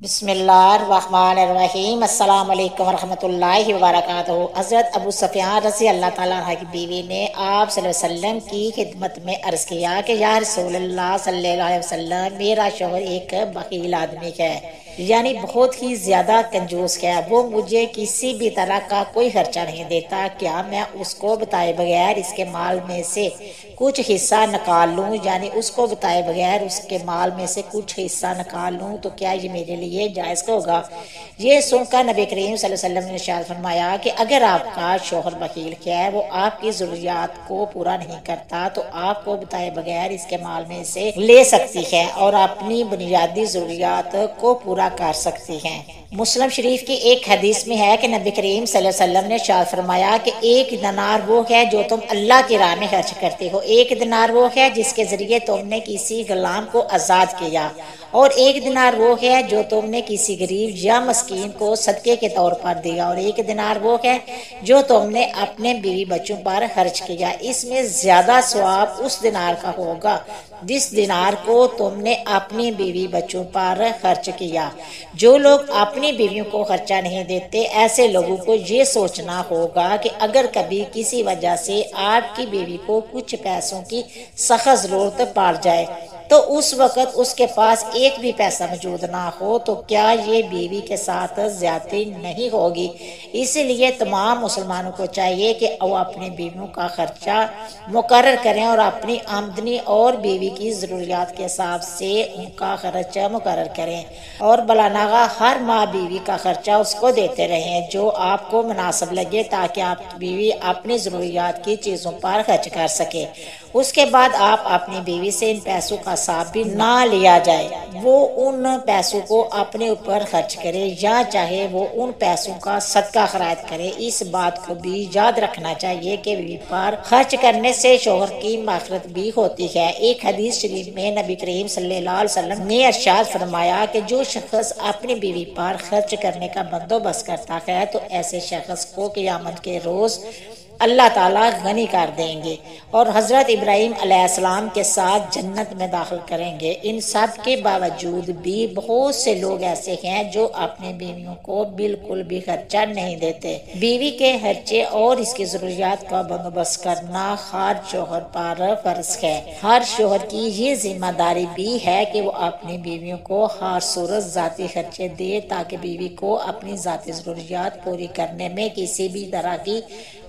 بسم اللہ الرحمن الرحیم۔ السلام علیکم ورحمۃ اللہ وبرکاتہ۔ حضرت ابو سفیان رضی اللہ تعالیٰ عنہ کی بیوی نے آپ صلی اللہ علیہ وسلم کی خدمت میں عرض کیا کہ یا رسول اللہ صلی اللہ علیہ وسلم، میرا شوہر ایک بخیل آدمی ہے، یعنی بہت ہی زیادہ کنجوس ہے۔ وہ مجھے کسی بھی طرح کا کوئی خرچہ نہیں دیتا۔ کیا میں اس کو بتائے بغیر اس کے مال میں سے کچھ حصہ نکال لوں؟ یعنی اس کو بتائے بغیر اس کے مال میں سے کچھ حصہ نکال لوں تو کیا یہ میرے لیے جائز ہوگا؟ یہ سن کر نبی کریم صلی اللہ علیہ وسلم نے ارشاد فرمایا کہ اگر آپ کا شوہر بخیل ہے، وہ آپ کی ضروریات کو پورا نہیں کرتا تو آپ کو بتائے بغیر اس کے مال میں سے لے سکتی ہے اور اپنی بنیادی ضروریات کو پورا کر سکتی ہیں۔ مسلم شریف کی ایک حدیث میں ہے کہ نبی کریم صلی اللہ علیہ وسلم نے ارشاد فرمایا کہ ایک دینار وہ ہے جو تم اللہ کی راہ میں خرچ کرتے ہو، ایک دینار وہ ہے جس کے ذریعے تم نے کسی غلام کو آزاد کیا، اور ایک دینار وہ ہے جو تم نے کسی غریب یا مسکین کو صدقے کے طور پر دیا، اور ایک دینار وہ ہے جو تم نے اپنے بیوی بچوں پر خرچ کیا۔ اس میں زیادہ ثواب اس دینار کا ہوگا جس دینار کو تم نے اپنی بیوی بچوں پر خرچ کیا۔ جو لوگ اپنی بیویوں کو خرچہ نہیں دیتے، ایسے لوگوں کو یہ سوچنا ہوگا کہ اگر کبھی کسی وجہ سے آپ کی بیوی کو کچھ پیسوں کی سخت ضرورت پڑ جائے تو اس وقت اس کے پاس ایک بھی پیسہ موجود نہ ہو تو کیا یہ بیوی کے ساتھ زیادتی نہیں ہوگی؟ اسی لیے تمام مسلمانوں کو چاہیے کہ وہ اپنی بیویوں کا خرچہ مقرر کریں اور اپنی آمدنی اور بیوی کی ضروریات کے حساب سے ان کا خرچہ مقرر کریں، اور بلاناغہ ہر ماہ بیوی کا خرچہ اس کو دیتے رہیں جو آپ کو مناسب لگے، تاکہ آپ کی بیوی اپنی ضروریات کی چیزوں پر خرچ کر سکے۔ اس کے بعد آپ اپنی بیوی سے ان پیسوں کا حساب بھی نہ لیا جائے، وہ ان پیسوں کو اپنے اوپر خرچ کرے یا چاہے وہ ان پیسوں کا صدقہ خیرات کرے۔ اس بات کو بھی یاد رکھنا چاہیے کہ بیوی پر خرچ کرنے سے شوہر کی مغفرت بھی ہوتی ہے۔ ایک حدیث شریف میں نبی کریم صلی اللہ علیہ وسلم نے ارشاد فرمایا کہ جو شخص اپنی بیوی پر خرچ کرنے کا بندوبست کرتا ہے تو ایسے شخص کو قیامت کے روز اللہ تعالیٰ غنی کر دیں گے اور حضرت ابراہیم علیہ السلام کے ساتھ جنت میں داخل کریں گے۔ ان سب کے باوجود بھی بہت سے لوگ ایسے ہیں جو اپنی بیویوں کو بالکل بھی خرچہ نہیں دیتے۔ بیوی کے خرچے اور اس کی ضروریات کا بندوبست کرنا ہر شوہر پر فرض ہے۔ ہر شوہر کی یہ ذمہ داری بھی ہے کہ وہ اپنی بیویوں کو ہر صورت ذاتی خرچے دے تاکہ بیوی کو اپنی ذاتی ضروریات پوری کرنے میں کسی بھی طرح کی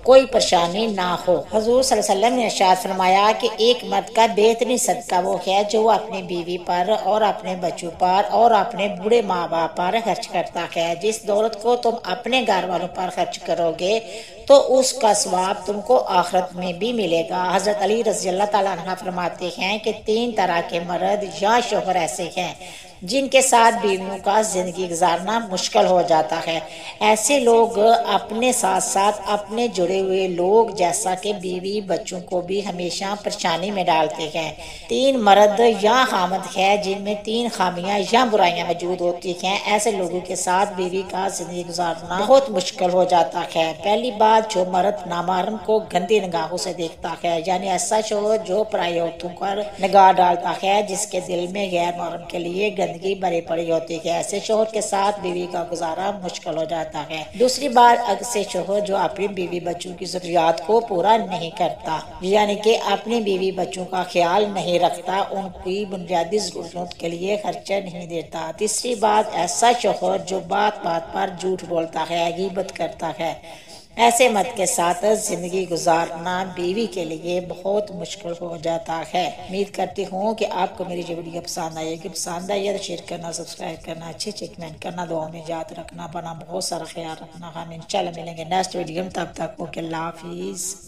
کوئی پریشانی نہ ہو۔ حضور صلی اللہ علیہ وسلم نے ارشاد فرمایا کہ ایک مرد کا بہترین صدقہ وہ ہے جو وہ اپنی بیوی پر اور اپنے بچوں پر اور اپنے بوڑھے ماں باپ پر خرچ کرتا ہے۔ جس دولت کو تم اپنے گھر والوں پر خرچ کرو گے تو اس کا ثواب تم کو آخرت میں بھی ملے گا۔ حضرت علی رضی اللہ تعالیٰ عنہ فرماتے ہیں کہ 3 طرح کے مرد یا شوہر ایسے ہیں جن کے ساتھ بیویوں کا زندگی گزارنا مشکل ہو جاتا ہے۔ ایسے لوگ اپنے ساتھ ساتھ اپنے جڑے ہوئے لوگ جیسا کہ بیوی بچوں کو بھی ہمیشہ پریشانی میں ڈالتے ہیں۔ 3 مرد یا خامد ہے جن میں 3 خامیاں یا برائیاں موجود ہوتی ہیں۔ ایسے لوگوں کے ساتھ بیوی کا زندگی گزارنا بہت مشکل ہو جاتا ہے۔ پہلی بات، جو مرد نامحرم کو گندی نگاہوں سے دیکھتا ہے، یعنی ایسا شوہر جو پرائی عورتوں پر نگاہ ڈالتا ہے جس کے دل میں غیر محرم کے لیے گندگی بھری پڑی ہوتی ہے، ایسے شوہر کے ساتھ بیوی کا گزارا مشکل ہو جاتا ہے۔ دوسری بات، ایسے شوہر جو اپنی بیوی بچوں کی ضروریات کو پورا نہیں کرتا، یعنی کہ اپنی بیوی بچوں کا خیال نہیں رکھتا، ان کی بنیادی ضرورت کے لیے خرچہ نہیں دیتا۔ تیسری بات، ایسا شوہر جو بات بات پر جھوٹ بولتا ہے، غیبت کرتا ہے، ایسے مرد کے ساتھ زندگی گزارنا بیوی کے لیے بہت مشکل ہو جاتا ہے۔ امید کرتی ہوں کہ آپ کو میری یہ ویڈیو پسند آئے گی۔ پسند آئی تو شیئر کرنا، سبسکرائب کرنا، اچھے کمنٹ کرنا، دعا میں یاد رکھنا، اپنا بہت سارا خیال رکھنا۔ ہم انشاءاللہ ملیں گے نیکسٹ ویڈیو میں، تب تک اوکے، اللہ حافظ۔